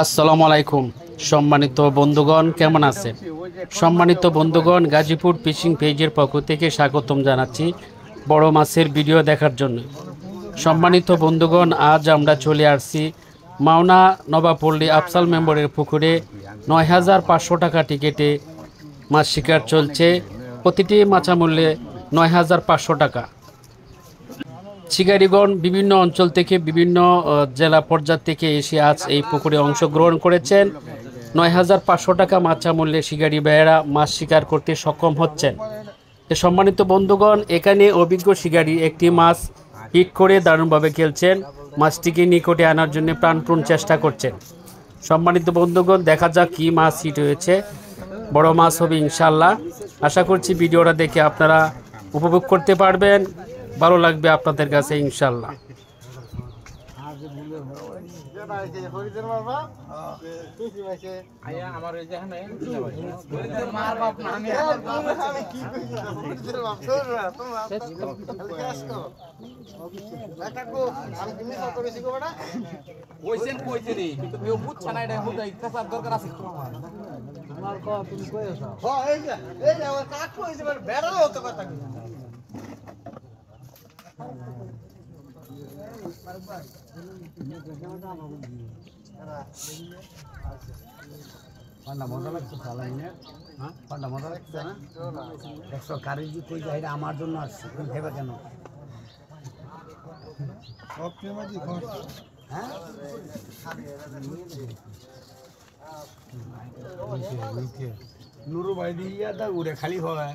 আসসালামু আলাইকুম সম্মানিত বন্ধুগণ, কেমন আছেন? সম্মানিত বন্ধুগণ, গাজীপুর ফিশিং পেজের পক্ষ থেকে স্বাগতম জানাচ্ছি বড় মাছের ভিডিও দেখার জন্য। সম্মানিত বন্ধুগণ, আজ আমরা চলে আসছি মাওনা নবাপল্লী আফসাল মেম্বরের পুকুরে ৯,৫০০ টাকা টিকিটে মাছ শিকার চলছে। প্রতিটি মাছা মূল্যে ৯,৫০০ টাকা। শিকারীগণ বিভিন্ন অঞ্চল থেকে, বিভিন্ন জেলা পর্যায় থেকে এসে আজ এই পুকুরে অংশগ্রহণ করেছেন। ৯,৫০০ টাকা মাছা মূল্যে শিকারী ভাইয়েরা মাছ শিকার করতে সক্ষম হচ্ছেন। সম্মানিত বন্ধুগণ, এখানে অভিজ্ঞ শিকারী একটি মাছ হিট করে দারুণভাবে খেলছেন। মাছটিকে নিকটে আনার জন্য প্রাণপণ চেষ্টা করছেন। সম্মানিত বন্ধুগণ, দেখা যাক কি মাছ হিট হয়েছে। বড় মাছ হবে ইনশাল্লাহ। আশা করছি ভিডিওটা দেখে আপনারা উপভোগ করতে পারবেন, ভালো লাগবে আপনাদের কাছে ইনশাল্লাহ। ঠান্ডা মজা লাগছে চালাইনে, হ্যাঁ ঠান্ডা মজা লাগছে না? একশো কারি যে কই যায় আমার জন্য আসছে, তুমি ভেবে কেন? হ্যাঁ নুরু ভাই দিয়ে তা উড়ে খালি হয়।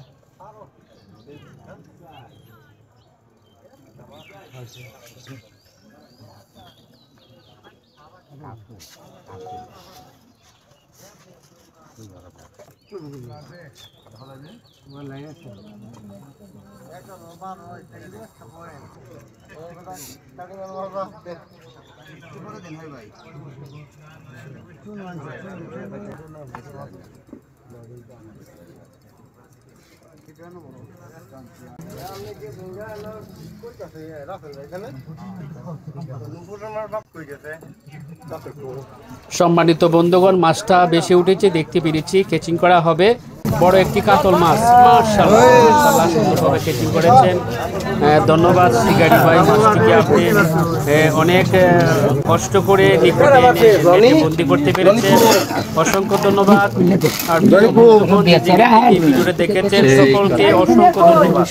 সম্মানিত বন্ধুগণ, মাছটা বেশি উঠেছে দেখতে পেরেছি। কেচিং করা হবে বড় একটি কাতল মাছ। মাশাআল্লাহ সুন্দরভাবে কেচিং করেছেন। ধন্যবাদ শিকারী ভাই, মাছটিকে আপনি অনেক কষ্ট করে নিকটে বন্দি করতে পেরেছেন, অসংখ্য ধন্যবাদ। আর ভিডিওটা দেখেছেন সকলকে অসংখ্য ধন্যবাদ।